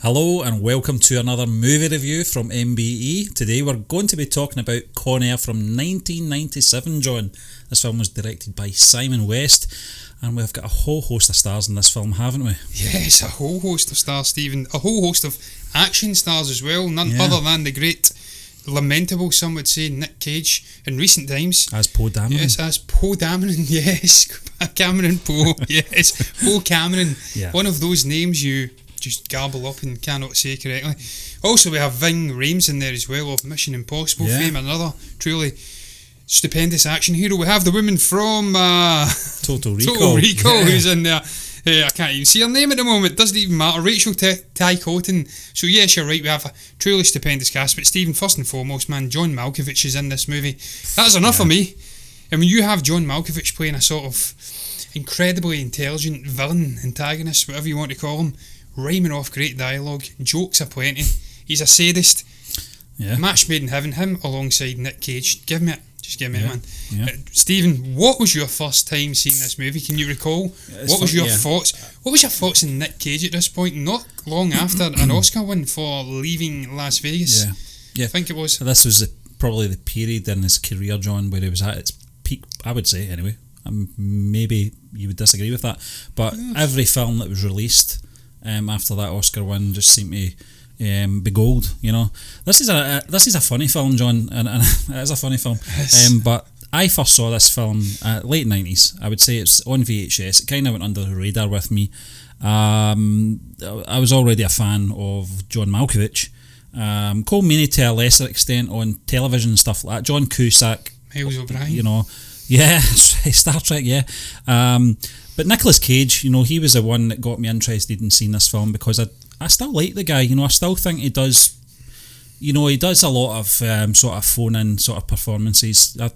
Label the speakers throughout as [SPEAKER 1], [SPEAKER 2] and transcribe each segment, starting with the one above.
[SPEAKER 1] Hello and welcome to another movie review from MBE. Today we're going to be talking about Con Air from 1997, John. This film was directed by Simon West and we've got a whole host of stars in this film, haven't we?
[SPEAKER 2] Yes, a whole host of stars, Stephen. A whole host of action stars as well, none other than the great, lamentable, some would say, Nick Cage in recent times.
[SPEAKER 1] As Poe Dameron.
[SPEAKER 2] Yes, as Poe Dameron, yes. Cameron Poe, yes. Poe Cameron.
[SPEAKER 1] Yeah.
[SPEAKER 2] One of those names you just garble up and cannot say correctly. Also, we have Ving Rhames in there as well, of Mission Impossible fame, another truly stupendous action hero. We have the woman from
[SPEAKER 1] Total Recall.
[SPEAKER 2] Total Recall, who's in there. I can't even see her name at the moment. Doesn't even matter. Rachel Tycotin. So yes, you're right. We have a truly stupendous cast. But Stephen, first and foremost, man, John Malkovich is in this movie. That's enough for me. I mean, you have John Malkovich playing a sort of incredibly intelligent villain, antagonist, whatever you want to call him, rhyming off great dialogue, jokes aplenty. He's a sadist. Yeah. Match made in heaven. Him alongside Nick Cage. Give me it. Just give me it, man. Yeah. Stephen, what was your first time seeing this movie? Can you recall? What was your thoughts? What was your thoughts on Nick Cage at this point? Not long after an Oscar win for Leaving Las Vegas. Yeah. I think it was.
[SPEAKER 1] This was probably the period in his career, John, where he was at its peak, I would say, anyway. Maybe you would disagree with that. But every film that was released after that Oscar win just seemed to be gold, you know. This is a funny film, John, and it is a funny film. Yes. But I first saw this film late 90s. I would say it's on VHS. It kind of went under the radar with me. I was already a fan of John Malkovich. Cole Meany to a lesser extent on television and stuff like that. John Cusack,
[SPEAKER 2] Miles O'Brien,
[SPEAKER 1] you know. Yeah, Star Trek, yeah. But Nicolas Cage, you know, he was the one that got me interested in seeing this film because I still like the guy, you know. I still think he does a lot of sort of phone-in sort of performances. I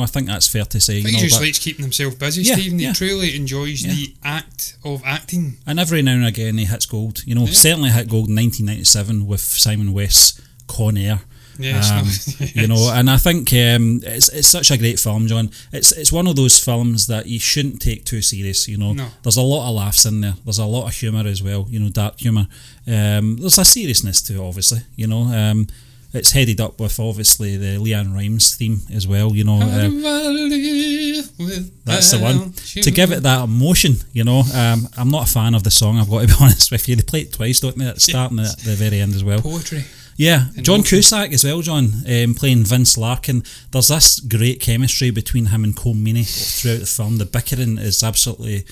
[SPEAKER 1] think that's fair to say.
[SPEAKER 2] I think he just likes keeping himself busy, Stephen. He truly enjoys the act of acting.
[SPEAKER 1] And every now and again he hits gold. You know, certainly hit gold in 1997 with Simon West's Con Air.
[SPEAKER 2] Yes.
[SPEAKER 1] You know, and I think it's such a great film, John. It's one of those films that you shouldn't take too serious. You know, There's a lot of laughs in there. There's a lot of humour as well. You know, dark humour. There's a seriousness to it, obviously. You know, it's headed up with obviously the Leanne Rimes theme as well. You know, that's the one to give it that emotion. You know, I'm not a fan of the song. I've got to be honest with you. They play it twice, don't they? At the start and at the very end as well.
[SPEAKER 2] Poetry.
[SPEAKER 1] Yeah, John Cusack as well, John, playing Vince Larkin. There's this great chemistry between him and Cole Meany throughout the film. The bickering is absolutely,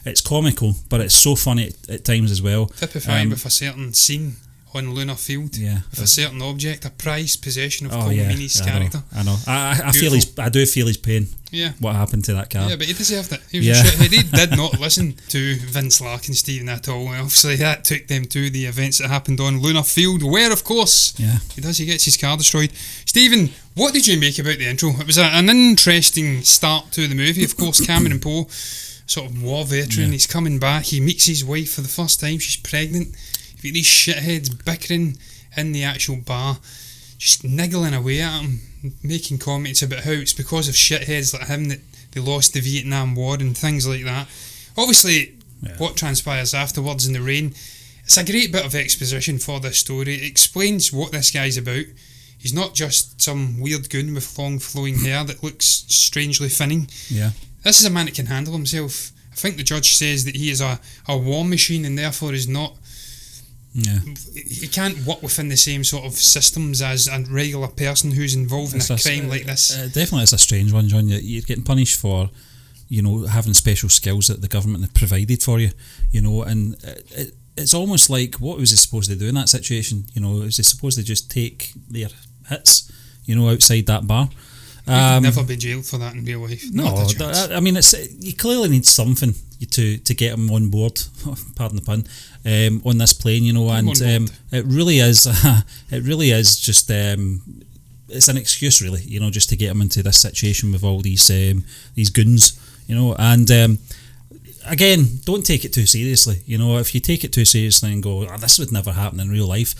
[SPEAKER 1] it's comical, but it's so funny at times as well.
[SPEAKER 2] Typified with a certain scene on Lunar Field, with a certain object, a prized possession of Cole Meany's character.
[SPEAKER 1] I know. I do feel his pain. Yeah. What happened to that car?
[SPEAKER 2] Yeah, but he deserved it. He was a shithead. He did not listen to Vince Larkin, Stephen, at all. And obviously, that took them to the events that happened on Lunar Field, where, of course, he gets his car destroyed. Stephen, what did you make about the intro? It was an interesting start to the movie. Of course, Cameron Poe, sort of war veteran, he's coming back. He meets his wife for the first time. She's pregnant. You've got these shitheads bickering in the actual bar, just niggling away at him, making comments about how it's because of shitheads like him that they lost the Vietnam War and things like that. Obviously, what transpires afterwards in the rain, it's a great bit of exposition for this story. It explains what this guy's about. He's not just some weird goon with long flowing hair that looks strangely finning. Yeah. This is a man that can handle himself. I think the judge says that he is a war machine and therefore is not... He can't work within the same sort of systems as a regular person who's involved in a crime like this.
[SPEAKER 1] Definitely, it's a strange one, John. You're getting punished for, you know, having special skills that the government have provided for you. You know, and it's almost like, what was he supposed to do in that situation? You know, is he supposed to just take their hits, you know, outside that bar?
[SPEAKER 2] You could never be jailed for that in real life.
[SPEAKER 1] No, I mean, you clearly need something to get him on board. Pardon the pun. On this plane, you know, and it really is just it's an excuse, really, you know, just to get him into this situation with all these goons, you know, and again, don't take it too seriously. You know, if you take it too seriously and go, this would never happen in real life,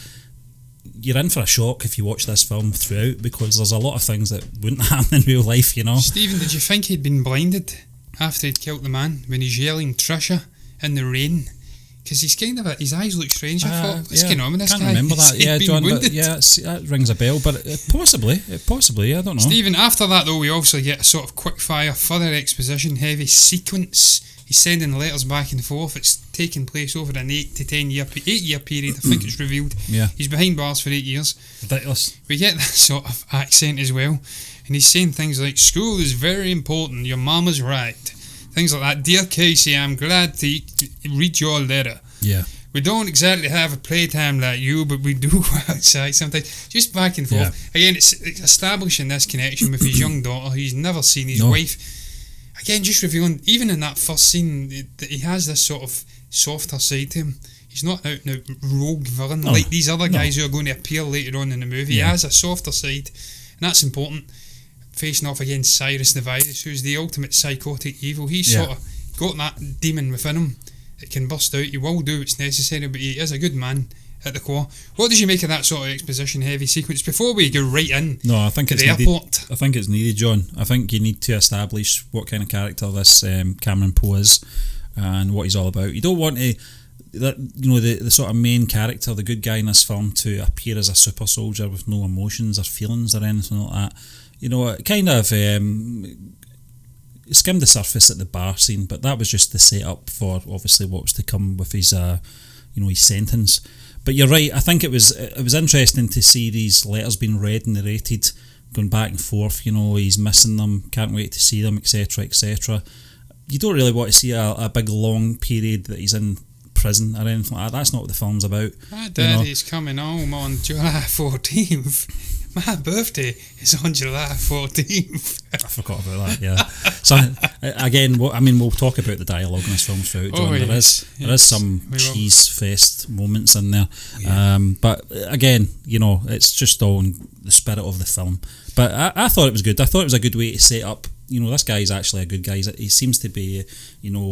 [SPEAKER 1] you're in for a shock if you watch this film throughout, because there's a lot of things that wouldn't happen in real life, you know.
[SPEAKER 2] Stephen, did you think he'd been blinded after he'd killed the man when he's yelling Trisha in the rain? Because he's kind of his eyes look strange. I thought, what's going on with this guy?
[SPEAKER 1] I can't remember that. Yeah, John,
[SPEAKER 2] wounded.
[SPEAKER 1] but that rings a bell. But possibly, I don't know.
[SPEAKER 2] Stephen, after that though, we obviously get a sort of quick fire, further exposition heavy sequence. He's sending letters back and forth. It's taking place over an 8 to 10 year, 8 year period. I think it's revealed.
[SPEAKER 1] Yeah.
[SPEAKER 2] He's behind bars for 8 years.
[SPEAKER 1] Ridiculous.
[SPEAKER 2] We get that sort of accent as well. And he's saying things like, school is very important, your mama's right. Things like that. Dear Casey, I'm glad to read your letter.
[SPEAKER 1] Yeah.
[SPEAKER 2] We don't exactly have a playtime like you, but we do go outside sometimes. Just back and forth. Yeah. Again, it's establishing this connection with his young daughter. He's never seen his wife. Again, just revealing, even in that first scene, that he has this sort of softer side to him. He's not out and out rogue villain like these other guys who are going to appear later on in the movie. Yeah. He has a softer side, and that's important. Facing off against Cyrus the Virus, who's the ultimate psychotic evil. He's sort of got that demon within him that can burst out. He will do what's necessary, but he is a good man at the core. What did you make of that sort of exposition heavy sequence before we go right in?
[SPEAKER 1] No, I think
[SPEAKER 2] to
[SPEAKER 1] it's
[SPEAKER 2] the
[SPEAKER 1] needed.
[SPEAKER 2] Airport?
[SPEAKER 1] I think it's needed, John. I think you need to establish what kind of character this Cameron Poe is and what he's all about. You don't want to, the sort of main character, the good guy in this film, to appear as a super soldier with no emotions or feelings or anything like that. You know, it kind of skimmed the surface at the bar scene, but that was just the setup for obviously what was to come with his, his sentence. But you're right. I think it was interesting to see these letters being read and narrated, going back and forth. You know, he's missing them, can't wait to see them, etc., etc. You don't really want to see a big long period that he's in prison or anything like that. That's not what the film's about.
[SPEAKER 2] My daddy's coming home on July 14th. My birthday is on July 14th.
[SPEAKER 1] I forgot about that, yeah. So, again, we'll talk about the dialogue in this film throughout, John. There is some cheese fest moments in there. Yeah. But again, it's just all in the spirit of the film. But I thought it was good. I thought it was a good way to set up, this guy's actually a good guy. He seems to be,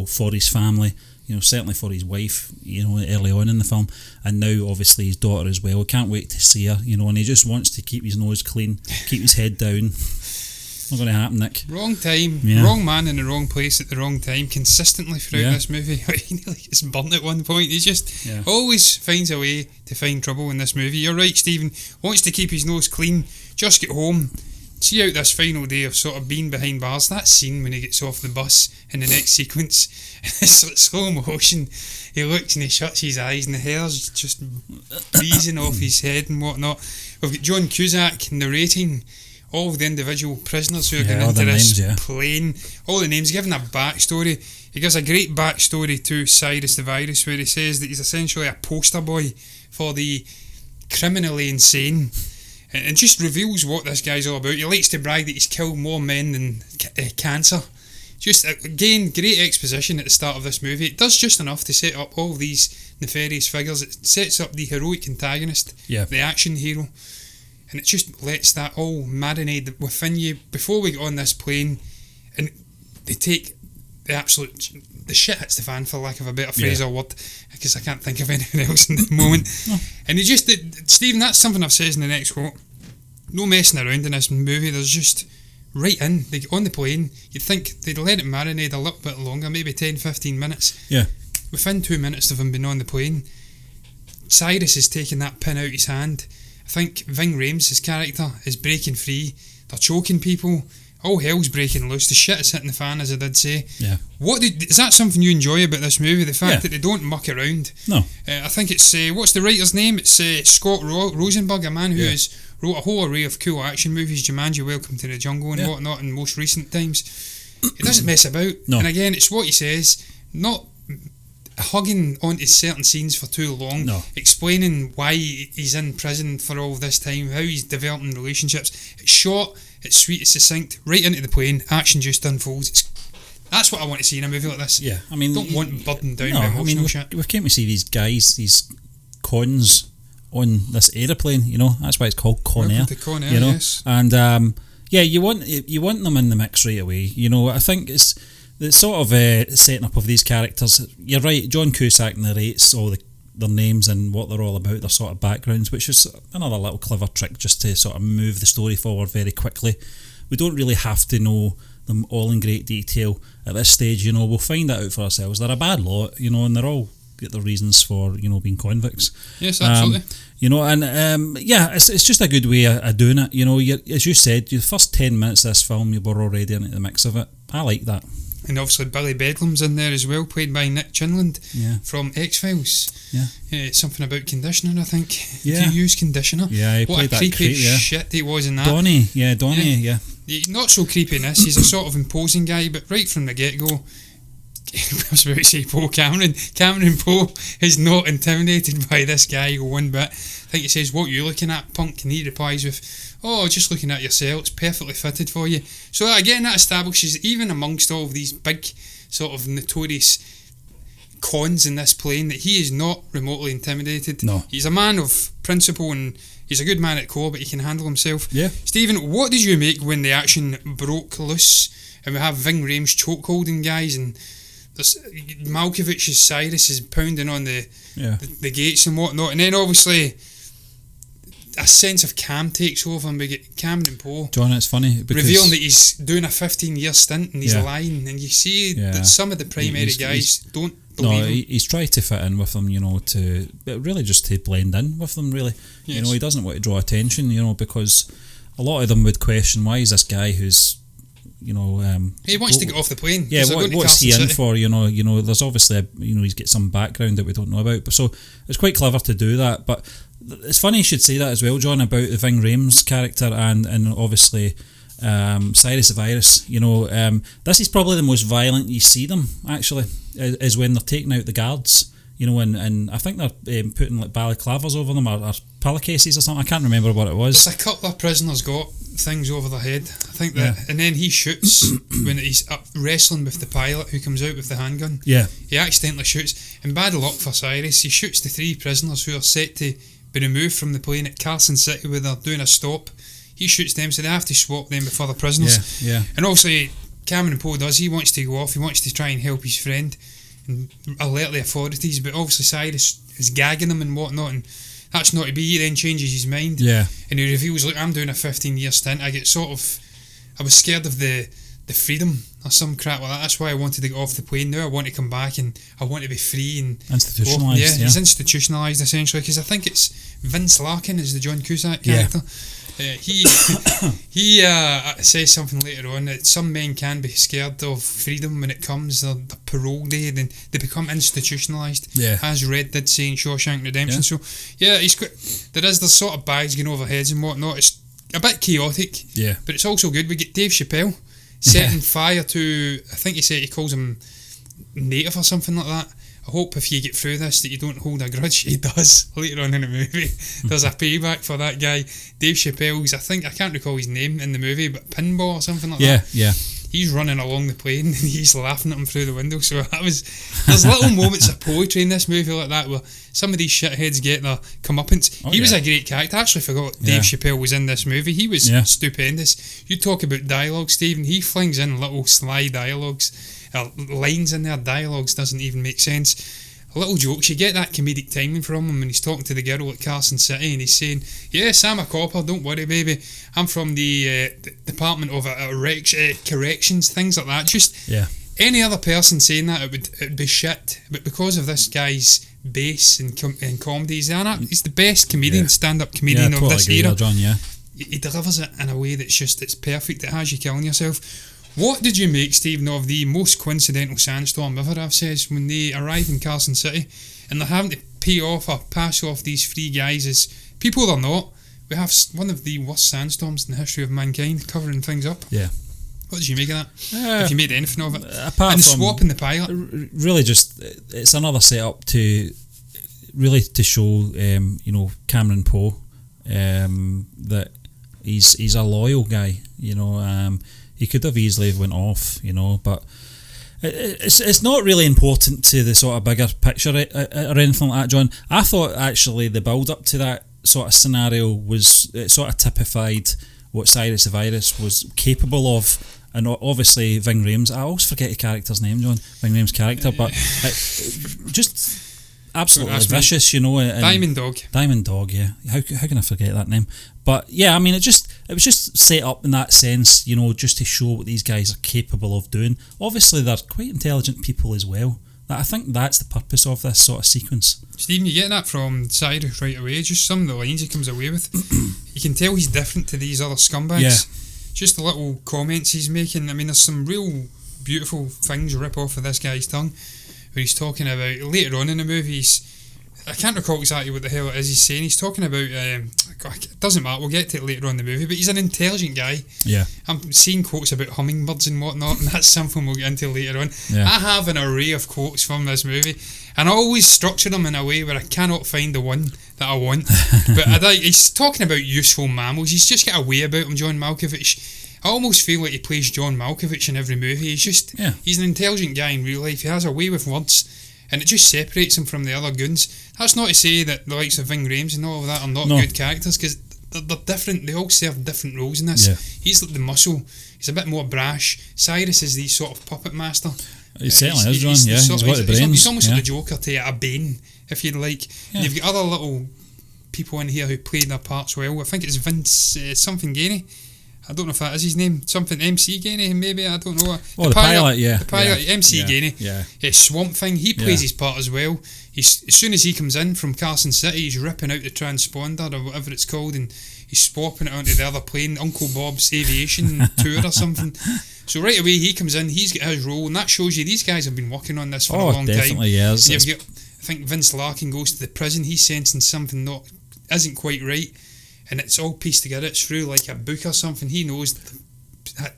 [SPEAKER 1] for his family. Certainly for his wife, early on in the film, and now obviously his daughter as well. Can't wait to see her, and he just wants to keep his nose clean, keep his head down. Not going to happen, Nick.
[SPEAKER 2] Wrong time, wrong man in the wrong place at the wrong time, consistently throughout this movie. He nearly gets burnt at one point. He just always finds a way to find trouble in this movie. You're right, Stephen. Wants to keep his nose clean, just get home, see out this final day of sort of being behind bars. That scene when he gets off the bus in the next sequence, slow motion, he looks and he shuts his eyes and the hair's just breezing off his head and whatnot. We've got John Cusack narrating all of the individual prisoners who are going into this plane, all the names, giving a backstory. He gives a great backstory to Cyrus the Virus, where he says that he's essentially a poster boy for the criminally insane, and just reveals what this guy's all about. He likes to brag that he's killed more men than cancer. Just, again, great exposition at the start of this movie. It does just enough to set up all these nefarious figures. It sets up the heroic antagonist, the action hero, and it just lets that all marinate within you before we get on this plane. And they take the shit hits the fan, for lack of a better phrase or word, because I can't think of anything else in the moment. And he just, Stephen, that's something I've said in the next quote. No messing around in this movie. There's just right in. They get on the plane. You'd think they'd let it marinate a little bit longer, maybe 10-15 minutes. Yeah. Within 2 minutes of him being on the plane, Cyrus is taking that pin out his hand. I think Ving Rhames, his character, is breaking free. They're choking people. All hell's breaking loose. The shit is hitting the fan, as I did say. Yeah. Is that something you enjoy about this movie? The fact that they don't muck around. No. I think it's what's the writer's name? It's Scott Rosenberg, a man who has wrote a whole array of cool action movies, Jumanji, Welcome to the Jungle, and whatnot in most recent times. He doesn't mess about. No. And again, it's what he says, not hugging onto certain scenes for too long, explaining why he's in prison for all this time, how he's developing relationships. It's short, it's sweet, it's succinct, right into the plane, action just unfolds. That's what I want to see in a movie like this. Yeah, I mean, don't want burdened down by emotional shit. We've
[SPEAKER 1] came to see these guys, these cons on this aeroplane. That's why it's called Con Air. Con Air, yes. And you want them in the mix right away. I think it's the sort of setting up of these characters. You're right. John Cusack narrates all their names and what they're all about, their sort of backgrounds, which is another little clever trick just to sort of move the story forward very quickly. We don't really have to know them all in great detail at this stage. We'll find that out for ourselves. They're a bad lot, and they're all get their reasons for, you know, being convicts.
[SPEAKER 2] Yes, absolutely.
[SPEAKER 1] You know, and it's just a good way of doing it. You know, as you said, the first 10 minutes of this film, you were already into the mix of it. I like that.
[SPEAKER 2] And obviously Billy Bedlam's in there as well, played by Nick Chinland from X-Files. Yeah. Something about conditioner, I think.
[SPEAKER 1] Yeah.
[SPEAKER 2] Do you use conditioner?
[SPEAKER 1] Yeah, he
[SPEAKER 2] what
[SPEAKER 1] played
[SPEAKER 2] a
[SPEAKER 1] that
[SPEAKER 2] creepy
[SPEAKER 1] yeah.
[SPEAKER 2] shit he was in that.
[SPEAKER 1] Donnie, yeah.
[SPEAKER 2] Not so creepy in this. He's a sort of imposing guy, but right from the get-go, I was about to say Poe Cameron. Cameron Poe is not intimidated by this guy one bit. I think he says, "What you looking at, punk?" And he replies with, "Oh, just looking at yourself. It's perfectly fitted for you." So again, that establishes, even amongst all of these big sort of notorious cons in this plane, that he is not remotely intimidated.
[SPEAKER 1] No.
[SPEAKER 2] He's a man of principle and he's a good man at core, but he can handle himself.
[SPEAKER 1] Yeah.
[SPEAKER 2] Stephen, what did you make when the action broke loose and we have Ving Rhames chokeholding guys and there's Malkovich's Cyrus is pounding on the gates and whatnot, and then obviously a sense of Cam takes over and we get Cameron Poe.
[SPEAKER 1] John, it's funny because
[SPEAKER 2] revealing that he's doing a 15-year stint and he's lying, and you see that some of the primary guys don't believe him.
[SPEAKER 1] He's tried to fit in with them, you know, really just to blend in with them, really. Yes. You know, he doesn't want to draw attention, you know, because a lot of them would question, why is this guy who's, you know,
[SPEAKER 2] he wants to get off the plane.
[SPEAKER 1] Yeah, what's he in for? You know, there's obviously he's got some background that we don't know about. But so it's quite clever to do that. But it's funny you should say that as well, John, about the Ving Rhames character and obviously Cyrus the Virus. You know, this is probably the most violent you see them actually, is when they're taking out the guards. You know, and I think they're putting like balaclavas over them or pillowcases or something. I can't remember what it was.
[SPEAKER 2] There's a couple of prisoners got things over their head, I think that, and then he shoots when he's up wrestling with the pilot who comes out with the handgun.
[SPEAKER 1] Yeah,
[SPEAKER 2] he accidentally shoots, and bad luck for Cyrus, he shoots the 3 prisoners who are set to be removed from the plane at Carson City where they're doing a stop. He shoots them, so they have to swap them with other prisoners.
[SPEAKER 1] Yeah.
[SPEAKER 2] And obviously Cameron Poe he wants to go off, he wants to try and help his friend and alert the authorities, but obviously Cyrus is gagging him and whatnot, and that's not to be. He then changes his mind, and he reveals, look, I'm doing a 15-year stint. I was scared of the freedom or some crap like that. That's why I wanted to get off the plane. Now I want to come back and I want to be free and
[SPEAKER 1] institutionalised.
[SPEAKER 2] He's institutionalised essentially, because I think it's Vince Larkin is the John Cusack character. He says something later on that some men can be scared of freedom when it comes the parole day, then they become institutionalised, as Red did say in Shawshank Redemption. So there's sort of bags going over heads and whatnot. It's a bit chaotic, but it's also good. We get Dave Chappelle setting fire to, I think he calls him native or something like that. I hope if you get through this that you don't hold a grudge. He does later on in the movie. There's a payback for that guy. Dave Chappelle's, I can't recall his name in the movie, but Pinball or something like that.
[SPEAKER 1] Yeah.
[SPEAKER 2] He's running along the plane and he's laughing at him through the window. So there's little moments of poetry in this movie like that where some of these shitheads get their comeuppance. He was a great character. I actually forgot Dave Chappelle was in this movie. He was stupendous. You talk about dialogue, Stephen. He flings in little sly dialogues. Lines in there, dialogues doesn't even make sense. Little jokes, you get that comedic timing from him when he's talking to the girl at Carson City and he's saying, yes, I'm a copper, don't worry baby, I'm from the Department of Corrections, things like that. Just any other person saying that, it would be shit, but because of this guy's bass and comedy, he's the best comedian, stand-up comedian of this era.
[SPEAKER 1] John,
[SPEAKER 2] he delivers it in a way it's perfect. It has you killing yourself. What did you make, Stephen, of the most coincidental sandstorm ever, I've says, when they arrive in Carson City and they're having to pay off or pass off these 3 guys as people they're not? We have one of the worst sandstorms in the history of mankind covering things up.
[SPEAKER 1] Yeah.
[SPEAKER 2] What did you make of that? If you made anything of it?
[SPEAKER 1] Apart
[SPEAKER 2] and
[SPEAKER 1] from
[SPEAKER 2] swapping the pilot.
[SPEAKER 1] Really just, it's another setup to show, Cameron Poe, that he's a loyal guy, he could have easily went off, but it's not really important to the sort of bigger picture or anything like that, John. I thought actually the build up to that sort of scenario was, it sort of typified what Cyrus the Virus was capable of, and obviously Ving Rhames. I always forget the character's name, John. Ving Rhames' character, but just absolutely vicious,
[SPEAKER 2] Diamond
[SPEAKER 1] Dog, yeah. How can I forget that name? But yeah, I mean, it was just set up in that sense, just to show what these guys are capable of doing. Obviously, they're quite intelligent people as well. I think that's the purpose of this sort of sequence.
[SPEAKER 2] Stephen, you get that from Cyrus right away. Just some of the lines he comes away with. You can tell he's different to these other scumbags.
[SPEAKER 1] Yeah.
[SPEAKER 2] Just the little comments he's making. I mean, there's some real beautiful things rip off of this guy's tongue where he's talking about, later on in the movie, I can't recall exactly what the hell it is he's saying. He's talking about, it doesn't matter, we'll get to it later on in the movie, but he's an intelligent guy.
[SPEAKER 1] Yeah.
[SPEAKER 2] I'm seeing quotes about hummingbirds and whatnot, and that's something we'll get into later on.
[SPEAKER 1] Yeah.
[SPEAKER 2] I have an array of quotes from this movie, and I always structure them in a way where I cannot find the one that I want. But he's talking about useful mammals. He's just got a way about him, John Malkovich. I almost feel like he plays John Malkovich in every movie. He's an intelligent guy in real life. He has a way with words, and it just separates him from the other goons. That's not to say that the likes of Ving Rhames and all of that are not good characters, because they're different. They all serve different roles in this.
[SPEAKER 1] Yeah.
[SPEAKER 2] He's like the muscle. He's a bit more brash. Cyrus is the sort of puppet master.
[SPEAKER 1] He certainly is, John. He's got the brains.
[SPEAKER 2] He's almost like the Joker to a Bane, if you'd like.
[SPEAKER 1] Yeah.
[SPEAKER 2] And you've got other little people in here who played their parts well. I think it's Vince something Gainey. I don't know if that is his name. Something MC Gainey, maybe. I don't know.
[SPEAKER 1] Oh, the pilot, yeah.
[SPEAKER 2] The pilot, MC Gainey.
[SPEAKER 1] Yeah.
[SPEAKER 2] Swamp Thing. He plays his part as well. As soon as he comes in from Carson City, he's ripping out the transponder or whatever it's called, and he's swapping it onto the other plane, Uncle Bob's aviation tour or something. So right away he comes in, he's got his role, and that shows you these guys have been working on this for a long
[SPEAKER 1] definitely,
[SPEAKER 2] time.
[SPEAKER 1] Yeah,
[SPEAKER 2] You've got, I think Vince Larkin goes to the prison, he's sensing something isn't quite right, and it's all pieced together. It's through like a book or something. He knows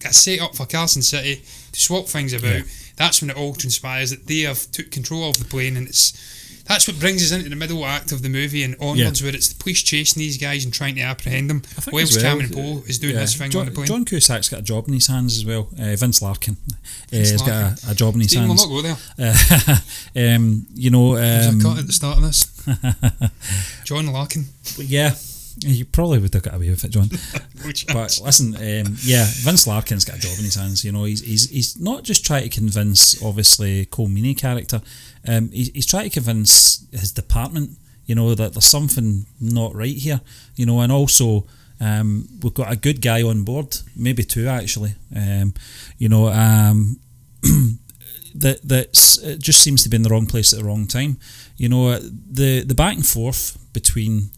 [SPEAKER 2] a set up for Carson City to swap things about. Yeah. That's when it all transpires that they have took control of the plane, and that's what brings us into the middle act of the movie and onwards, where it's the police chasing these guys and trying to apprehend them, whilst Cameron Poe is doing this thing on the plane.
[SPEAKER 1] John Cusack's got a job in his hands as well. Vince Larkin. He's got a job in his hands.
[SPEAKER 2] We'll not go there. There's a cut at the start of this. John Larkin.
[SPEAKER 1] Yeah. You probably would have got away with it, John. But listen, Vince Larkin's got a job in his hands. He's not just trying to convince, obviously, Cole Meany character. He's trying to convince his department, that there's something not right here. And also we've got a good guy on board, maybe two actually. That's it just seems to be in the wrong place at the wrong time. The back and forth between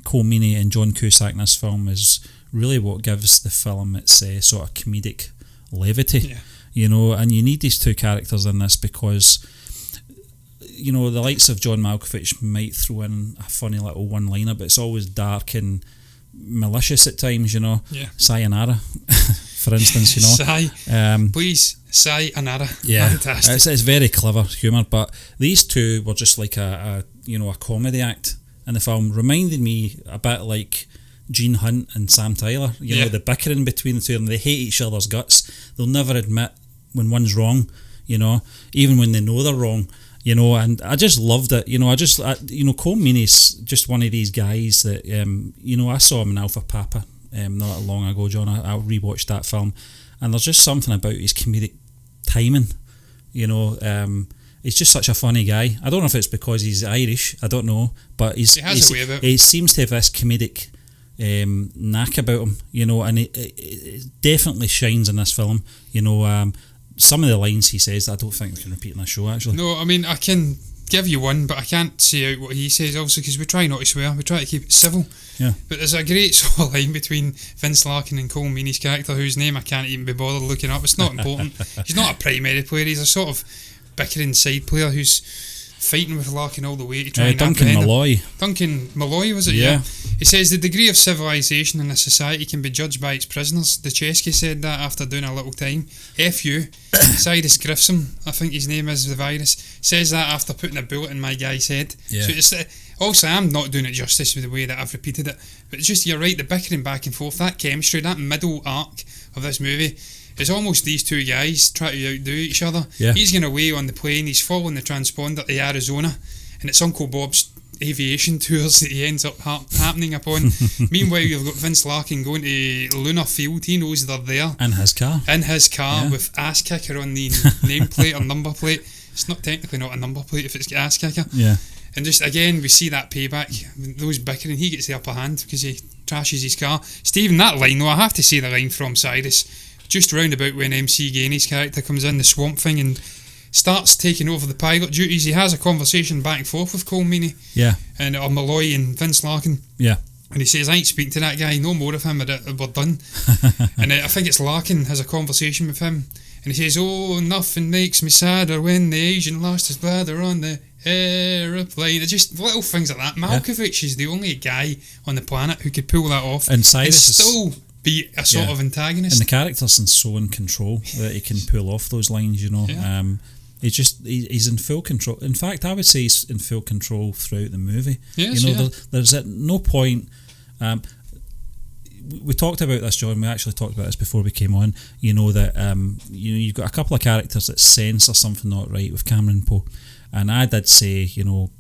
[SPEAKER 1] Cole Meany and John Cusack in this film is really what gives the film its sort of comedic levity. And you need these two characters in this because the likes of John Malkovich might throw in a funny little one-liner, but it's always dark and malicious at times. Sayonara for instance.
[SPEAKER 2] Please sayonara.
[SPEAKER 1] Fantastic. It's very clever humour, but these two were just like a comedy act in the film. Reminded me a bit like Gene Hunt and Sam Tyler. The bickering between the two of them. They hate each other's guts. They'll never admit when one's wrong, even when they know they're wrong, and I just loved it. Cole Meany's just one of these guys that I saw him in Alpha Papa not long ago, John. I rewatched that film, and there's just something about his comedic timing. He's just such a funny guy. I don't know if it's because he's Irish, I don't know, but he seems to have this comedic knack about him, and it definitely shines in this film. Some of the lines he says, I don't think we can repeat in the show, actually.
[SPEAKER 2] No, I mean, I can give you one, but I can't say out what he says, obviously, because we try not to swear. We try to keep it civil.
[SPEAKER 1] Yeah.
[SPEAKER 2] But there's a great sort of line between Vince Larkin and Cole Meany's character, whose name I can't even be bothered looking up. It's not important. He's not a primary player. He's a sort of bickering side player who's fighting with Larkin all the way to try and
[SPEAKER 1] Duncan Malloy.
[SPEAKER 2] Duncan Malloy, was it? Yeah. He says the degree of civilization in a society can be judged by its prisoners. Duchesky said that after doing a little time. F.U. Cyrus Griffson, I think his name is, the virus, says that after putting a bullet in my guy's head.
[SPEAKER 1] Yeah.
[SPEAKER 2] So it's also, I'm not doing it justice with the way that I've repeated it, but it's just, you're right, the bickering back and forth, that chemistry, that middle arc of this movie, it's almost these two guys trying to outdo each other.
[SPEAKER 1] Yeah.
[SPEAKER 2] He's going away on the plane, he's following the transponder to Arizona, and it's Uncle Bob's aviation tours that he ends up happening upon. Meanwhile, you've got Vince Larkin going to Lunar Field. He knows they're there.
[SPEAKER 1] In his car.
[SPEAKER 2] With ass kicker on the nameplate or number plate. It's not technically not a number plate if it's got ass kicker.
[SPEAKER 1] Yeah.
[SPEAKER 2] And just again, we see that payback. Those bickering, he gets the upper hand because he trashes his car. Stephen, that line though, I have to say the line from Cyrus, just round about when MC Gainey's character comes in, the Swamp Thing, and starts taking over the pilot duties, he has a conversation back and forth with Colm Meaney.
[SPEAKER 1] Yeah.
[SPEAKER 2] And Malloy and Vince Larkin.
[SPEAKER 1] Yeah.
[SPEAKER 2] And he says, I ain't speaking to that guy, no more of him, we're done. And I think it's Larkin has a conversation with him. And he says, oh, nothing makes me sadder when the Asian lost his bladder on the aeroplane. It's just little things like that. Malkovich is the only guy on the planet who could pull that off.
[SPEAKER 1] And Cyrus
[SPEAKER 2] and still be a sort of antagonist.
[SPEAKER 1] And the character's so in control that he can pull off those lines, you know. Yeah. He's in full control. In fact, I would say he's in full control throughout the movie.
[SPEAKER 2] Yes,
[SPEAKER 1] you know, there's at no point... we talked about this, John. We actually talked about this before we came on. You know that you've got a couple of characters that sense there's something not right with Cameron Poe, and I did say, you know,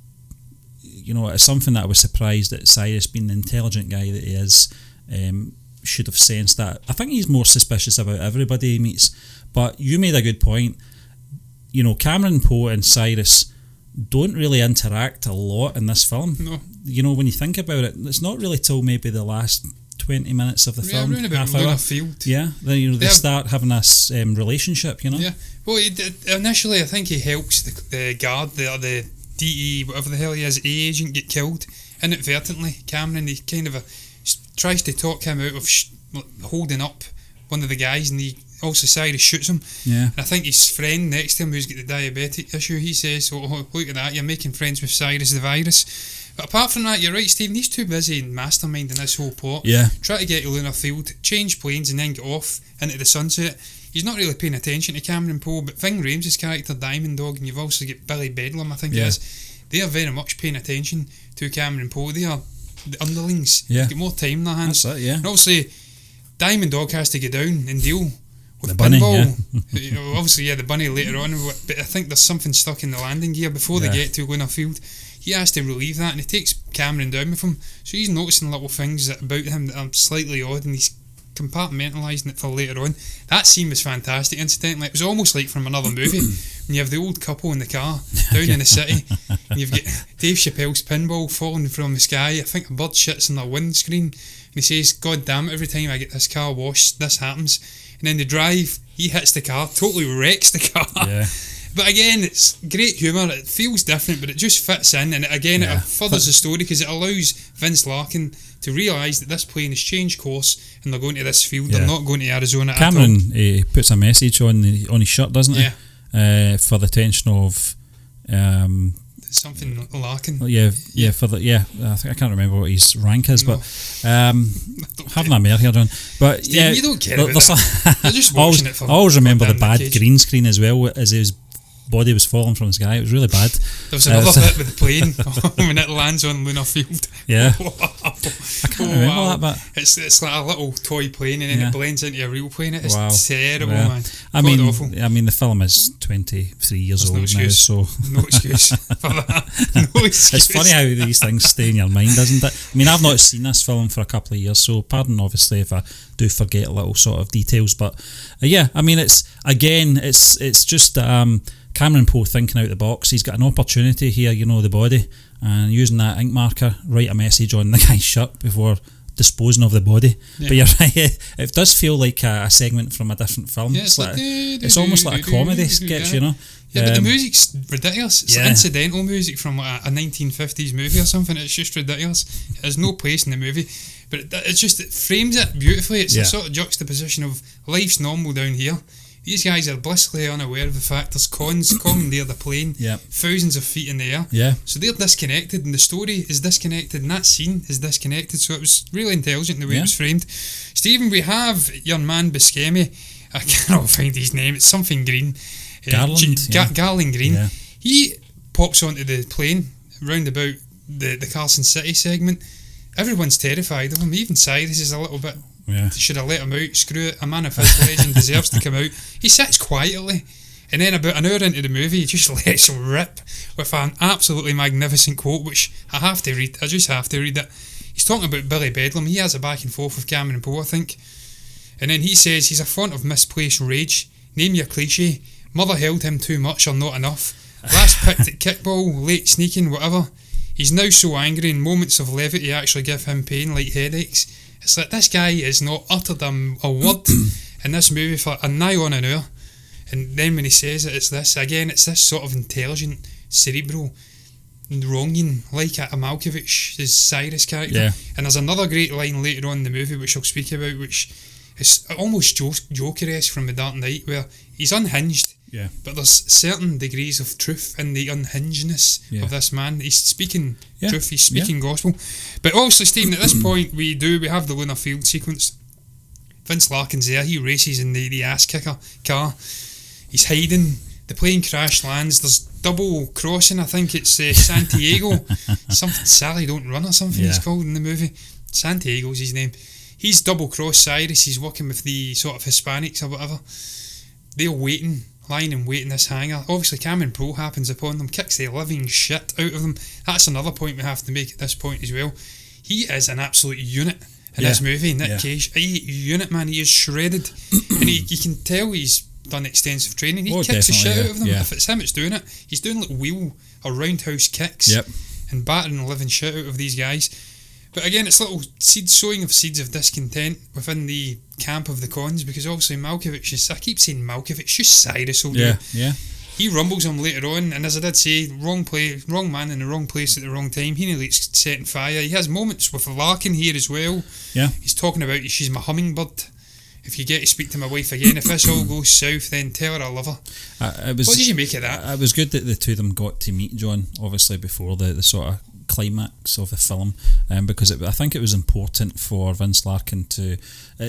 [SPEAKER 1] it's something that I was surprised that Cyrus, being the intelligent guy that he is, should have sensed that. I think he's more suspicious about everybody he meets. But you made a good point. You know, Cameron Poe and Cyrus don't really interact a lot in this film.
[SPEAKER 2] No.
[SPEAKER 1] You know, when you think about it, it's not really till maybe the last 20 minutes of the film, half hour.
[SPEAKER 2] Field.
[SPEAKER 1] Yeah, then they start having this relationship, you know.
[SPEAKER 2] Yeah. Well, initially I think he helps the guard, the DE, whatever the hell he is, A agent, get killed inadvertently. Cameron, he kind of tries to talk him out of holding up one of the guys, and he also Cyrus shoots him.
[SPEAKER 1] Yeah.
[SPEAKER 2] And I think his friend next to him, who's got the diabetic issue, he says, oh, look at that, you're making friends with Cyrus the virus. But apart from that, you're right, Stephen, he's too busy masterminding this whole plot.
[SPEAKER 1] Yeah.
[SPEAKER 2] Try to get to Lunar Field, change planes, and then get off into the sunset. He's not really paying attention to Cameron Poe, but Ving Rhames' character, Diamond Dog, and you've also got Billy Bedlam, I think it is, they are very much paying attention to Cameron Poe. They are the underlings.
[SPEAKER 1] Yeah.
[SPEAKER 2] They've got more time in their hands.
[SPEAKER 1] That's it, yeah.
[SPEAKER 2] And obviously, Diamond Dog has to go down and deal with
[SPEAKER 1] the bunny,
[SPEAKER 2] pinball. Obviously, the bunny later on, but I think there's something stuck in the landing gear before they get to Lunar Field. He has to relieve that, and he takes Cameron down with him, so he's noticing little things about him that are slightly odd, and he's compartmentalising it for later on. That scene was fantastic, incidentally. It was almost like from another movie when you have the old couple in the car down in the city, and you've got Dave Chappelle's pinball falling from the sky. I think a bird shits in their windscreen, and he says, God damn it, every time I get this car washed, this happens. And then they drive, he hits the car, totally wrecks the car.
[SPEAKER 1] Yeah.
[SPEAKER 2] But again, it's great humour. It feels different, but it just fits in, and again, it furthers the story because it allows Vince Larkin to realise that this plane has changed course and they're going to this field. They're not going to Arizona.
[SPEAKER 1] Cameron puts a message on his shirt, doesn't he?
[SPEAKER 2] Yeah.
[SPEAKER 1] For the attention of
[SPEAKER 2] something Larkin.
[SPEAKER 1] I can't remember what his rank is, but having a mare here, John. But
[SPEAKER 2] Steve, you don't care about that. You're just watching it for.
[SPEAKER 1] I always remember the bad green screen as well, as his body was falling from the sky. It was really bad.
[SPEAKER 2] There was another bit with the plane when it lands on Lunar Field.
[SPEAKER 1] Yeah. I can't remember that bit.
[SPEAKER 2] It's like a little toy plane, and then it blends into a real plane. It's terrible, man.
[SPEAKER 1] I mean, the film is 23 years old now, so
[SPEAKER 2] no excuse for that. No excuse.
[SPEAKER 1] It's funny how these things stay in your mind, isn't it? I mean, I've not seen this film for a couple of years, so pardon obviously if I do forget little sort of details, but I mean, it's just Cameron Poe thinking out the box. He's got an opportunity here, you know, the body, and using that ink marker, write a message on the guy's shirt before disposing of the body. But you're right, it does feel like a segment from a different film.
[SPEAKER 2] Yeah,
[SPEAKER 1] it's almost like a comedy sketch, you know.
[SPEAKER 2] Yeah, but the music's ridiculous. It's incidental music from like a 1950s movie or something. It's just ridiculous. It has no place in the movie, but it frames it beautifully. It's a sort of juxtaposition of life's normal down here. These guys are blissfully unaware of the fact there's cons commandeer the plane, thousands of feet in the air.
[SPEAKER 1] Yeah.
[SPEAKER 2] So they're disconnected, and the story is disconnected, and that scene is disconnected. So it was really intelligent the way it was framed. Stephen, we have your man Buscemi. I cannot find his name. It's something Green.
[SPEAKER 1] Garland.
[SPEAKER 2] Garland Green.
[SPEAKER 1] Yeah.
[SPEAKER 2] He pops onto the plane round about the Carson City segment. Everyone's terrified of him. Even Cyrus is a little bit. Should have let him out. Screw it. A man of his legend deserves to come out. He sits quietly, and then about an hour into the movie, he just lets rip with an absolutely magnificent quote, which I have to read. I just have to read it. He's talking about Billy Bedlam. He has a back and forth with Cameron Poe, I think, and then he says he's a font of misplaced rage. Name your cliche. Mother held him too much or not enough. Last picked at kickball, late sneaking, whatever. He's now so angry, and moments of levity actually give him pain like headaches. It's like this guy has not uttered a word in this movie for nigh on an hour, And then when he says it, it's this sort of intelligent, cerebral wronging, like a Malkovich, his Cyrus character.
[SPEAKER 1] Yeah.
[SPEAKER 2] And there's another great line later on in the movie which I'll speak about, which is almost Joker-esque from The Dark Knight, where he's unhinged, but there's certain degrees of truth in the unhingedness of this man. He's speaking truth, he's speaking gospel. But obviously, Stephen, at this point we have the Luna Field sequence. Vince Larkin's there, he races in the ass kicker car, he's hiding, the plane crash lands, there's double crossing, I think it's Santiago, something Sally Don't Run or something he's called in the movie. Santiago's his name. He's double crossed Cyrus, he's working with the sort of Hispanics or whatever. They're lying in wait in this hangar. Obviously Cameron Pro happens upon them, kicks the living shit out of them. That's another point we have to make at this point as well. He is an absolute unit in this movie, Nick Cage. A unit, man, he is shredded. And you can tell he's done extensive training. He kicks the shit out of them. If it's him that's doing it, he's doing like wheel or roundhouse kicks and battering the living shit out of these guys. But again, it's little sowing of seeds of discontent within the camp of the cons, because obviously Malkovich is, I keep saying Malkovich, just Cyrus will do. He rumbles him later on, and as I did say, wrong man in the wrong place at the wrong time. He nearly gets setting fire. He has moments with Larkin here as well. He's talking about, she's my hummingbird. If you get to speak to my wife again, if this all goes south, then tell her I love her. What did you make of that?
[SPEAKER 1] It was good that the two of them got to meet, John, obviously before the sort of climax of the film, because I think it was important for Vince Larkin to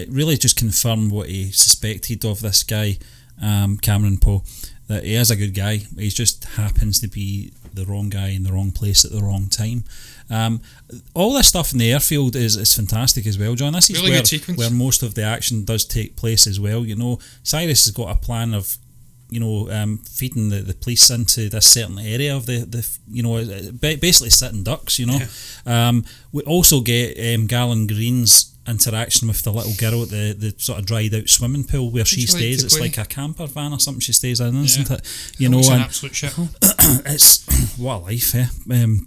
[SPEAKER 1] really just confirm what he suspected of this guy, Cameron Poe, that he is a good guy. He just happens to be the wrong guy in the wrong place at the wrong time. All this stuff in the airfield is fantastic as well, John. This is really where most of the action does take place as well. You know, Cyrus has got a plan of, you know, feeding the police into this certain area of the you know, basically sitting ducks, you know. We also get Galen Green's interaction with the little girl at the sort of dried out swimming pool where she stays. It's like a camper van or something she stays in, isn't it? You know,
[SPEAKER 2] it's an absolute shithole.
[SPEAKER 1] It's what a life,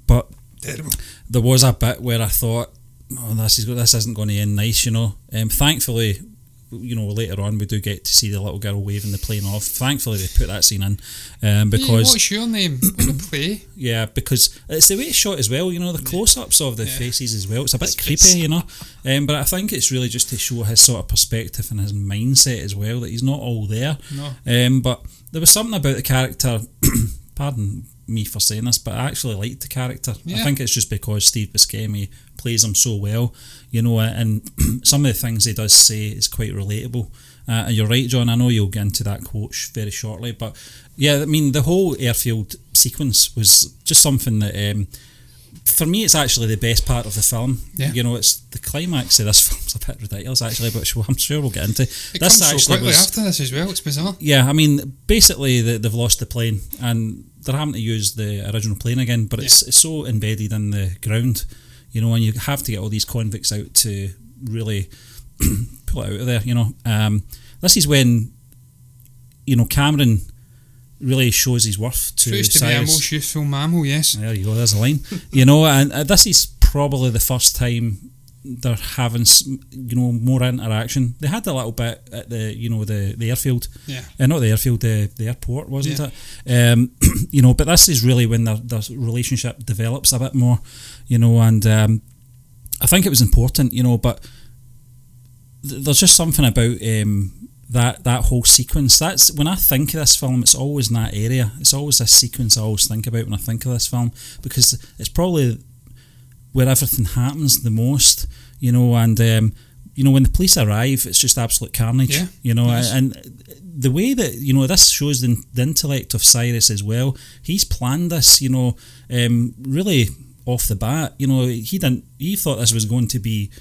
[SPEAKER 1] but terrible. There was a bit where I thought, this isn't going to end nice, you know. Thankfully, you know, later on we do get to see the little girl waving the plane off. Thankfully they put that scene in, because
[SPEAKER 2] what's your name? What a play.
[SPEAKER 1] Yeah, because it's the way it's shot as well, you know, the close-ups of the faces as well. It's a bit creepy, you know, but I think it's really just to show his sort of perspective and his mindset as well, that he's not all there. But there was something about the character pardon me for saying this, but I actually liked the character. I think it's just because Steve Buscemi plays him so well, you know, and some of the things he does say is quite relatable. And you're right, John, I know you'll get into that quote very shortly, but yeah, I mean, the whole airfield sequence was just something that, for me, it's actually the best part of the film. You know, it's the climax of this film's a bit ridiculous actually, but I'm sure we'll get into.
[SPEAKER 2] It comes so quickly after this as well, it's bizarre. Yeah,
[SPEAKER 1] I mean, basically they've lost the plane and they're having to use the original plane again, but it's so embedded in the ground, you know, and you have to get all these convicts out to really pull it out of there, you know. This is when, you know, Cameron really shows his worth to
[SPEAKER 2] Cyrus. To be a most useful mammal, yes.
[SPEAKER 1] There you go, there's a line. You know, and this is probably the first time they're having, you know, more interaction. They had a little bit at the, you know, the airfield. Not the airfield, the airport, wasn't it? You know, but this is really when their relationship develops a bit more, you know, and I think it was important, you know, but there's just something about that whole sequence. That's when I think of this film, it's always in that area. It's always this sequence I always think about when I think of this film, because it's probably where everything happens the most, you know, and you know, when the police arrive, it's just absolute carnage, you know, and the way that, you know, this shows the intellect of Cyrus as well. He's planned this, you know, really off the bat. You know, he thought this was going to be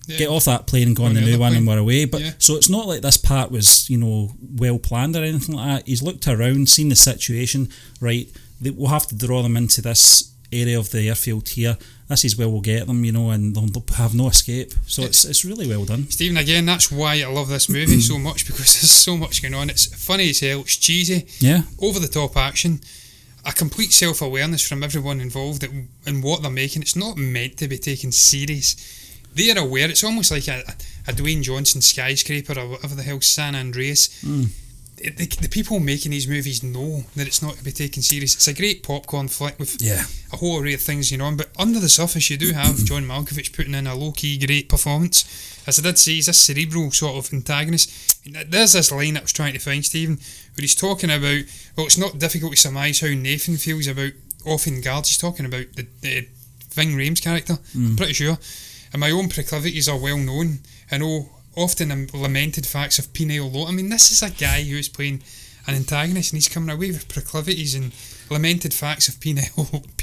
[SPEAKER 1] get off that plane and go on the new one and we're away, but so it's not like this part was, you know, well planned or anything like that. He's looked around, seen the situation, right, we'll have to draw them into this area of the airfield here. This is where we'll get them, you know, and they'll have no escape. So it's really well done.
[SPEAKER 2] Stephen, again, that's why I love this movie so much, because there's so much going on. It's funny as hell, it's cheesy, over the top action, a complete self-awareness from everyone involved in what they're making. It's not meant to be taken serious. They're aware. It's almost like a Dwayne Johnson skyscraper or whatever the hell, San Andreas. the people making these movies know that it's not to be taken serious. It's a great popcorn flick with a whole array of things, but under the surface you do have John Malkovich putting in a low-key great performance. As I did say, he's a cerebral sort of antagonist. There's this line I was trying to find, Stephen, where he's talking about, well, it's not difficult to surmise how Nathan feels about Offing Guards. He's talking about the Ving Rhames character, I'm pretty sure. And my own proclivities are well known. I know often lamented facts of penile law. I mean, this is a guy who's playing an antagonist and he's coming away with proclivities and lamented facts of penile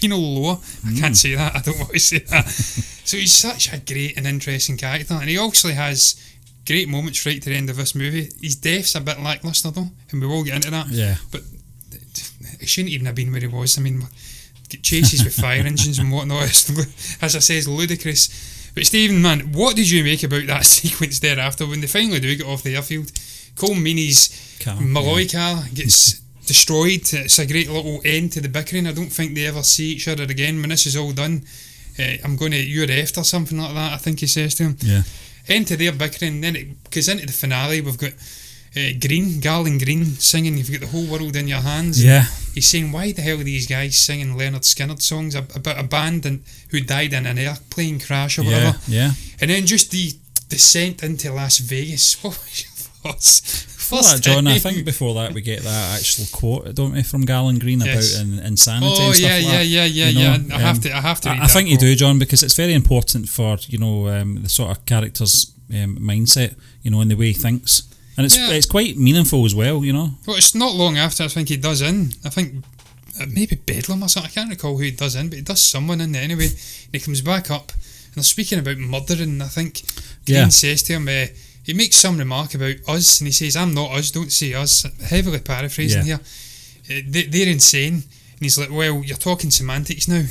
[SPEAKER 2] law. I can't say that, I don't want to say that. So he's such a great and interesting character, and he also has great moments right to the end of this movie. His death's a bit lacklustre though, and we will get into that.
[SPEAKER 1] Yeah.
[SPEAKER 2] But he shouldn't even have been where he was. I mean, chases with fire engines and whatnot, as I say, is ludicrous. But Stephen, man, what did you make about that sequence thereafter when they finally do get off the airfield? Cole Meany's Malloy car gets destroyed. It's a great little end to the bickering. I don't think they ever see each other again. When this is all done, I'm going to you're effed or something like that, I think he says to him.
[SPEAKER 1] Yeah.
[SPEAKER 2] End to their bickering, then it goes into the finale. We've got Garland Green singing You've Got the Whole World in Your Hands.
[SPEAKER 1] Yeah.
[SPEAKER 2] He's saying, why the hell are these guys singing Leonard Skinner songs about a band who died in an airplane crash or whatever?
[SPEAKER 1] Yeah.
[SPEAKER 2] And then just the descent into Las Vegas. What was your thoughts?
[SPEAKER 1] John, I think before that we get that actual quote, don't we, from Garland Green about insanity and stuff like that.
[SPEAKER 2] Yeah. I have to read
[SPEAKER 1] I think you do, John, because it's very important for, the sort of character's mindset, and the way he thinks. And it's quite meaningful as well, Well,
[SPEAKER 2] it's not long after I think he does in. I think maybe Bedlam or something. I can't recall who he does in, but he does someone in there anyway. And he comes back up, and they're speaking about murdering. I think Green says to him, he makes some remark about us, and he says, I'm not us, don't say us. Heavily paraphrasing here. They're insane. And he's like, well, you're talking semantics now.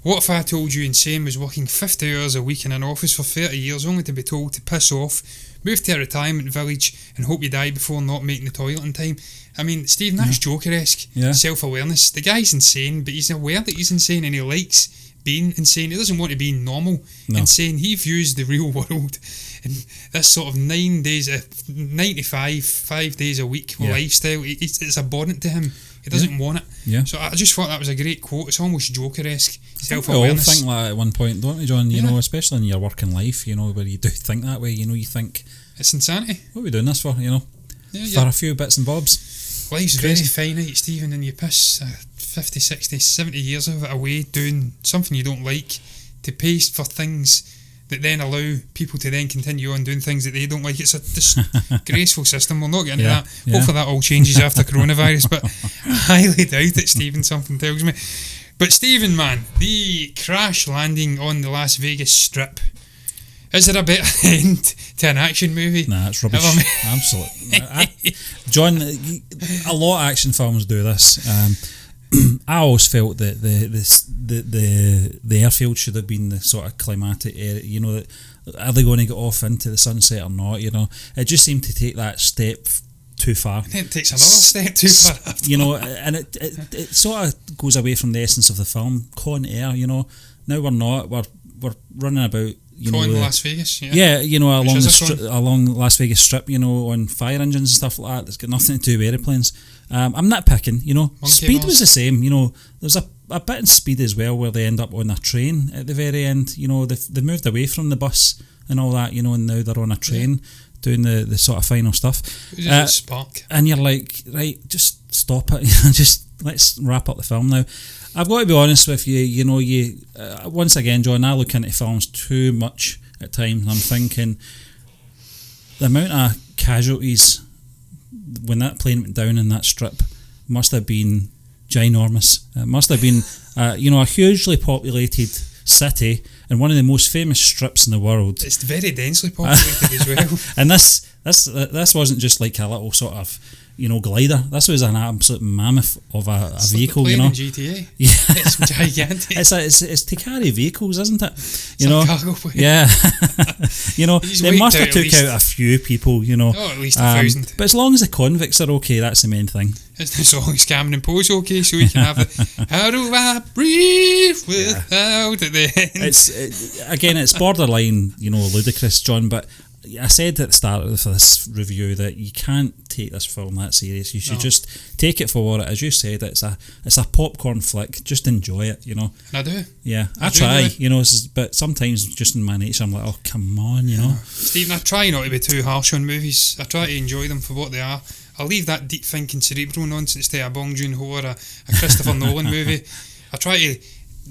[SPEAKER 2] What if I told you insane was working 50 hours a week in an office for 30 years only to be told to piss off, move to a retirement village and hope you die before not making the toilet in time? I mean, Stephen, that's Joker-esque self-awareness. The guy's insane, but he's aware that he's insane and he likes being insane. He doesn't want to be normal insane. He views the real world in this sort of 9 days, 95, 5 days a week lifestyle. It's abhorrent to him. He doesn't want it. Yeah. So I just thought that was a great quote. It's almost Joker-esque. Self-awareness.
[SPEAKER 1] We all think that at one point, don't we, John? You know, especially in your working life, where you do think that way. You think
[SPEAKER 2] it's insanity.
[SPEAKER 1] What are we doing this for? For a few bits and bobs.
[SPEAKER 2] Life's very finite, Stephen, and you piss 50, 60, 70 years of it away doing something you don't like to pay for things that then allow people to then continue on doing things that they don't like. It's a disgraceful system. We'll not get into that. Hopefully that all changes after coronavirus, but I highly doubt it, Stephen, something tells me. But Stephen, man, the crash landing on the Las Vegas Strip, is there a better end to an action movie?
[SPEAKER 1] Nah, it's rubbish. Absolutely. John, a lot of action films do this. I always felt that the airfield should have been the sort of climatic area. Are they going to get off into the sunset or not? It just seemed to take that step too far.
[SPEAKER 2] It takes another step too far.
[SPEAKER 1] And it sort of goes away from the essence of the film. Con Air, now we're not. We're running about.
[SPEAKER 2] Las Vegas,
[SPEAKER 1] along Las Vegas Strip, on fire engines and stuff like that. That's got nothing to do with aeroplanes. I'm nitpicking, Speed was the same, There's a bit in Speed as well where they end up on a train at the very end. They moved away from the bus and all that, and now they're on a train doing the sort of final stuff.
[SPEAKER 2] Spark.
[SPEAKER 1] And you're like, right, just stop it. Just let's wrap up the film now. I've got to be honest with you, once again, John, I look into films too much at times, and I'm thinking the amount of casualties when that plane went down in that strip must have been ginormous. It must have been, a hugely populated city and one of the most famous strips in the world.
[SPEAKER 2] It's very densely populated as well.
[SPEAKER 1] And this wasn't just like a little sort of glider. This was an absolute mammoth of a vehicle.
[SPEAKER 2] Like the plane in GTA.
[SPEAKER 1] Yeah,
[SPEAKER 2] it's gigantic.
[SPEAKER 1] It's to carry vehicles, isn't it?
[SPEAKER 2] Some cargo plane.
[SPEAKER 1] Yeah. They must have took out a few people.
[SPEAKER 2] At least 1,000.
[SPEAKER 1] But as long as the convicts are okay, that's the main thing.
[SPEAKER 2] As long as Cameron and Poe's okay, so we can have it. How do I breathe without at the end?
[SPEAKER 1] It's borderline, ludicrous, John. But I said at the start of this review that you can't take this film that serious. You should just take it for what it is. As you said, it's a popcorn flick. Just enjoy it, And
[SPEAKER 2] I do.
[SPEAKER 1] Yeah, I try, but sometimes just in my nature, I'm like, oh, come on,
[SPEAKER 2] Stephen, I try not to be too harsh on movies. I try to enjoy them for what they are. I'll leave that deep thinking cerebral nonsense to a Bong Joon-ho or a Christopher Nolan movie. I try to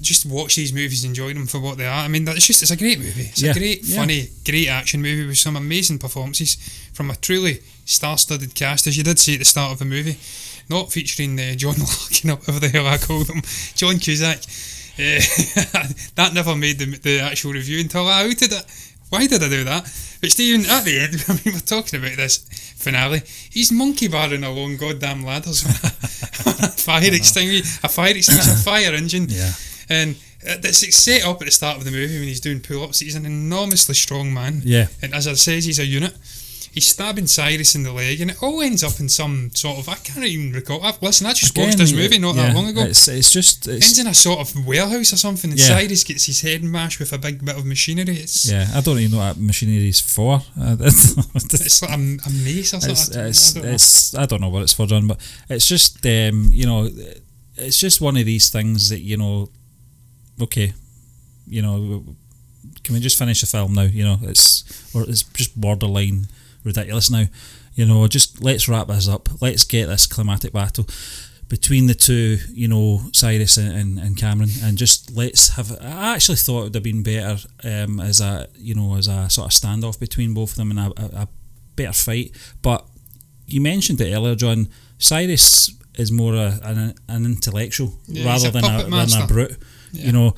[SPEAKER 2] just watch these movies and enjoy them for what they are. I mean, it's a great movie. It's a great, funny, great action movie with some amazing performances from a truly star-studded cast, as you did say at the start of the movie. Not featuring John Larkin, or whatever the hell I call them, John Cusack. That never made the actual review until why did I do that? But Stephen, at the end, I mean, we're talking about this finale, he's monkey barring along goddamn ladders with a fire extinguisher, fire engine.
[SPEAKER 1] Yeah.
[SPEAKER 2] And it's set up at the start of the movie when he's doing pull-ups. He's an enormously strong man.
[SPEAKER 1] Yeah.
[SPEAKER 2] And as I says, he's a unit. He's stabbing Cyrus in the leg, and it all ends up in some sort of, I can't even recall. I just watched this movie not that long ago.
[SPEAKER 1] It's
[SPEAKER 2] ends in a sort of warehouse or something, and Cyrus gets his head mashed with a big bit of machinery.
[SPEAKER 1] I don't even know what machinery is for.
[SPEAKER 2] It's like a mace or something.
[SPEAKER 1] I don't know what it's for, John, but it's just it's just one of these things that okay, can we just finish the film now? It's just borderline ridiculous now. Just let's wrap this up. Let's get this climatic battle between the two, Cyrus and Cameron, and just let's have. I actually thought it would have been better as a sort of standoff between both of them and a better fight. But you mentioned it earlier, John. Cyrus is more an intellectual rather than a brute. Yeah.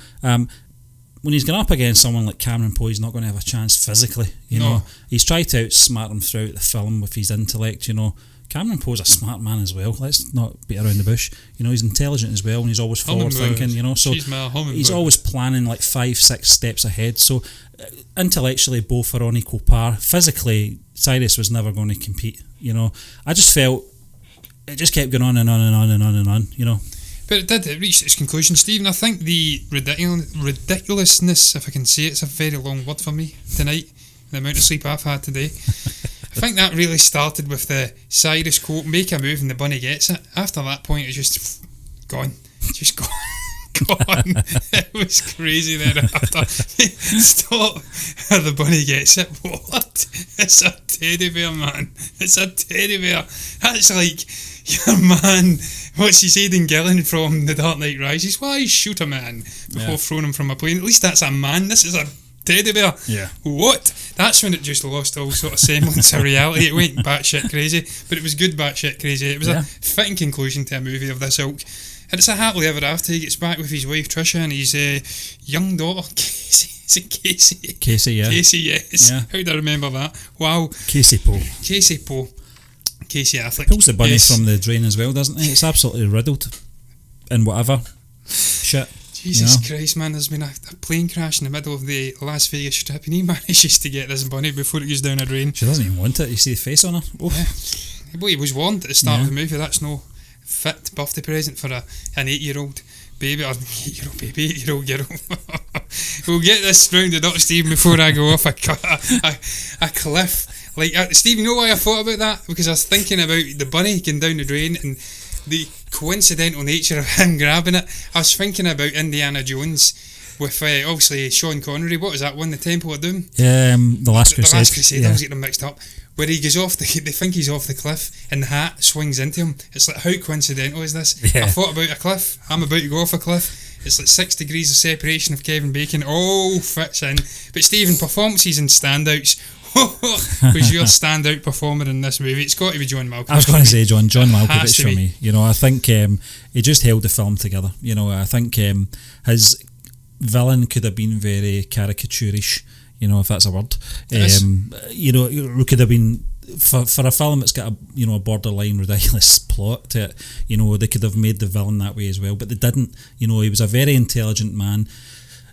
[SPEAKER 1] When he's going up against someone like Cameron Poe, he's not going to have a chance physically. He's tried to outsmart him throughout the film with his intellect. Cameron Poe's a smart man as well. Let's not beat around the bush. He's intelligent as well, and he's always forward thinking. So he's always planning like 5-6 steps ahead. So intellectually, both are on equal par. Physically, Cyrus was never going to compete. I just felt it just kept going on and on and on and on and on.
[SPEAKER 2] But it reached its conclusion, Stephen. I think the ridiculousness, if I can say it's a very long word for me tonight, the amount of sleep I've had today. I think that really started with the Cyrus quote, "Make a move and the bunny gets it." After that point, it's just gone. Just gone. Gone. It was crazy thereafter. Stop. The bunny gets it. What? It's a teddy bear, man. It's a teddy bear. That's like your man. What's he said in Gillen from The Dark Knight Rises? Why shoot a man before throwing him from a plane? At least that's a man. This is a teddy bear.
[SPEAKER 1] Yeah.
[SPEAKER 2] What? That's when it just lost all sort of semblance of reality. It went batshit crazy, but it was good batshit crazy. It was a fitting conclusion to a movie of this ilk. And it's a happily ever after. He gets back with his wife Trisha and his young daughter Casey. Is it Casey?
[SPEAKER 1] Casey, yeah.
[SPEAKER 2] Casey, yes. Yeah. How do I remember that? Wow.
[SPEAKER 1] Casey Poe.
[SPEAKER 2] Casey Affleck.
[SPEAKER 1] Pulls the bunny from the drain as well, doesn't he? It's absolutely riddled and whatever shit.
[SPEAKER 2] Jesus Christ, man, there's been a plane crash in the middle of the Las Vegas Strip and he manages to get this bunny before it goes down a drain.
[SPEAKER 1] She doesn't even want it. You see the face on her. Oof.
[SPEAKER 2] Yeah. Well, he was warned at the start of the movie that's no fit birthday present for an 8-year-old baby, or 8-year-old girl. We'll get this rounded up, Steve, before I go off a cliff. Like, Steve, you know why I thought about that? Because I was thinking about the bunny going down the drain and the coincidental nature of him grabbing it. I was thinking about Indiana Jones with obviously Sean Connery. What was that one? The Temple of Doom?
[SPEAKER 1] The Last Crusade.
[SPEAKER 2] The Last Crusade. I was getting them mixed up. Where he goes off, they think he's off the cliff and the hat swings into him. It's like, how coincidental is this?
[SPEAKER 1] Yeah.
[SPEAKER 2] I thought about a cliff. I'm about to go off a cliff. It's like 6 degrees of separation of Kevin Bacon. All fits in. But Stephen, performances and standouts. Who's your standout performer in this movie? It's got to be John Malkovich.
[SPEAKER 1] I was going to say John Malkovich for me. I think he just held the film together. I think his villain could have been very caricaturish, if that's a word. It could have been for a film that's got a borderline ridiculous plot to it. They could have made the villain that way as well, but they didn't. He was a very intelligent man.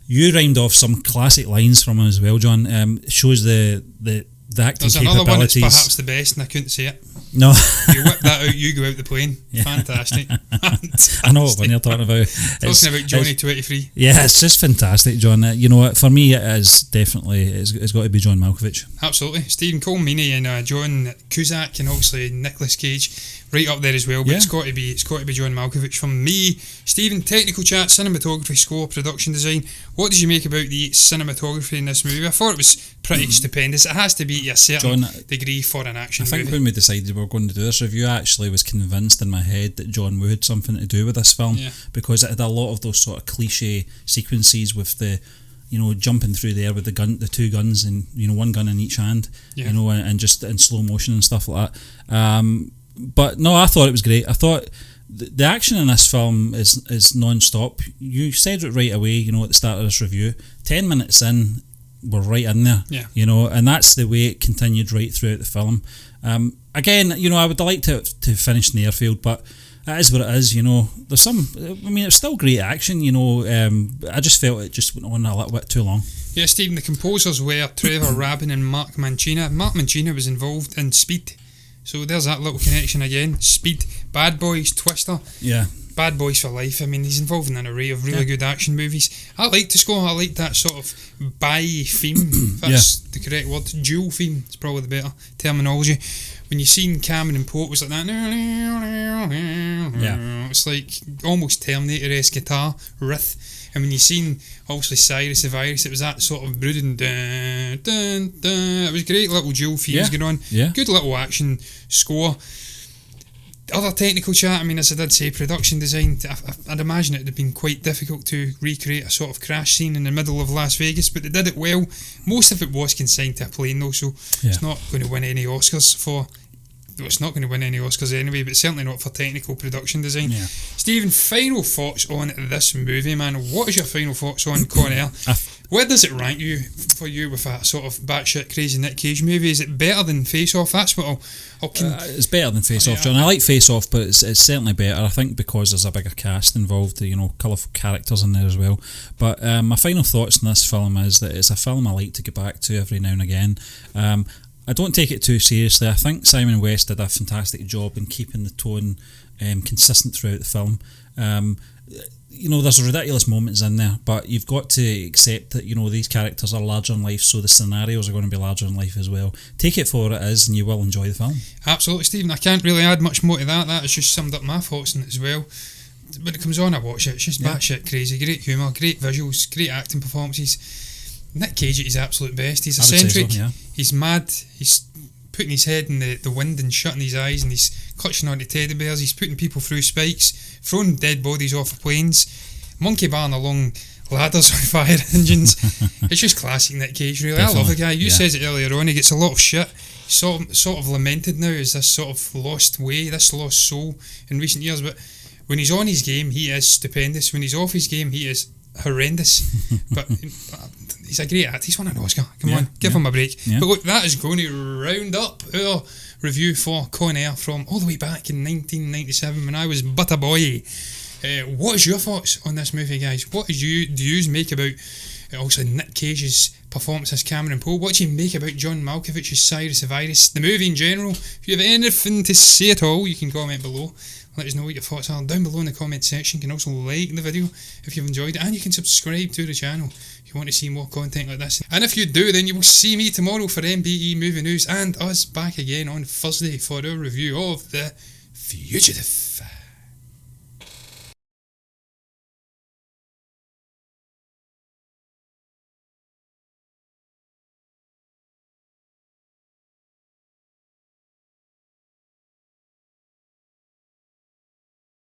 [SPEAKER 1] You rhymed off some classic lines from him as well, John. Shows the acting capabilities.
[SPEAKER 2] There's another one that's perhaps the best, and I couldn't say it.
[SPEAKER 1] No.
[SPEAKER 2] You whip that out, you go out the plane. Yeah. Fantastic.
[SPEAKER 1] I know when you're talking about
[SPEAKER 2] Johnny 23.
[SPEAKER 1] Yeah, it's just fantastic, John. You know, for me, it is definitely it's got to be John Malkovich.
[SPEAKER 2] Absolutely, Stephen Cole Meany and John Cusack, and obviously Nicolas Cage, right up there as well. But it's got to be John Malkovich from me. Stephen, technical chat, cinematography, score, production design. What did you make about the cinematography in this movie? I thought it was pretty stupendous. It has to be to a certain degree for an action movie. I think
[SPEAKER 1] when we decided we were going to do this review, I actually was convinced in my head that John Woo had something to do with this film, because it had a lot of those sort of cliche sequences with the, you know, jumping through the air with the two guns, and, you know, one gun in each hand, you know, and just in slow motion and stuff like that. But no, I thought it was great. I thought the action in this film is non-stop. You said it right away, you know, at the start of this review. 10 minutes in, we're right in there, you know, and that's the way it continued right throughout the film. Again, you know, I would like to finish in the airfield, but it is what it is, you know. There's some, I mean, it's still great action, you know. I just felt it just went on a little bit too long.
[SPEAKER 2] Yeah, Stephen, the composers were Trevor Rabin and Mark Mancina. Mark Mancina was involved in Speed, so there's that little connection again. Speed, Bad Boys, Twister.
[SPEAKER 1] Yeah.
[SPEAKER 2] Bad Boys for Life. I mean, he's involved in an array of really good action movies. I like the score. I like that sort of theme. That's the correct word. Dual theme is probably the better terminology. When you seen Cameron Poe, it was like that. It's like almost Terminator-esque guitar riff. And when you seen obviously Cyrus the Virus, it was that sort of brooding dun, dun, dun. It was great little dual themes going on. Good little action score. Other technical chat, I mean, as I did say, production design, I'd imagine it would have been quite difficult to recreate a sort of crash scene in the middle of Las Vegas, but they did it well. Most of it was consigned to a plane though, so it's not going to win any Oscars for... It's not going to win any Oscars anyway, but certainly not for technical production design. Stephen, final thoughts on this movie, man. What is your final thoughts on Con Air? Where does it rank for you with a sort of batshit crazy Nick Cage movie? Is it better than Face Off? That's what
[SPEAKER 1] it's better than Face Off, John. I like Face Off, but it's certainly better. I think because there's a bigger cast involved, you know, colourful characters in there as well. But my final thoughts on this film is that it's a film I like to get back to every now and again. I don't take it too seriously. I think Simon West did a fantastic job in keeping the tone consistent throughout the film. You know, there's ridiculous moments in there, but you've got to accept that, you know, these characters are larger than life, so the scenarios are going to be larger than life as well. Take it for what it is and you will enjoy the film.
[SPEAKER 2] Absolutely, Stephen. I can't really add much more to that. That has just summed up my thoughts on it as well. When it comes on, I watch it. It's just batshit crazy. Great humour, great visuals, great acting performances. Nick Cage at his absolute best. He's eccentric, he's mad, he's putting his head in the wind and shutting his eyes, and he's clutching onto teddy bears, he's putting people through spikes, throwing dead bodies off of planes, monkey barring along ladders with fire engines. It's just classic Nick Cage, really. Definitely. I love the guy. You said it earlier on, he gets a lot of shit. He's sort of lamented now as this sort of lost way, this lost soul in recent years, but when he's on his game, he is stupendous. When he's off his game, he is horrendous. But he's a great actor. He's won an Oscar. Come on, give him a break. But look, that is going to round up our review for Con Air from all the way back in 1997 when I was but a boy. What is your thoughts on this movie, guys? What do you make about also Nick Cage's performance as Cameron Poe? What do you make about John Malkovich's Cyrus the Virus? The movie in general? If you have anything to say at all, you can comment below. Let us know what your thoughts are down below in the comment section. You can also like the video if you've enjoyed it, and you can subscribe to the channel if you want to see more content like this. And if you do, then you will see me tomorrow for MBE Movie News and us back again on Thursday for our review of The Fugitive.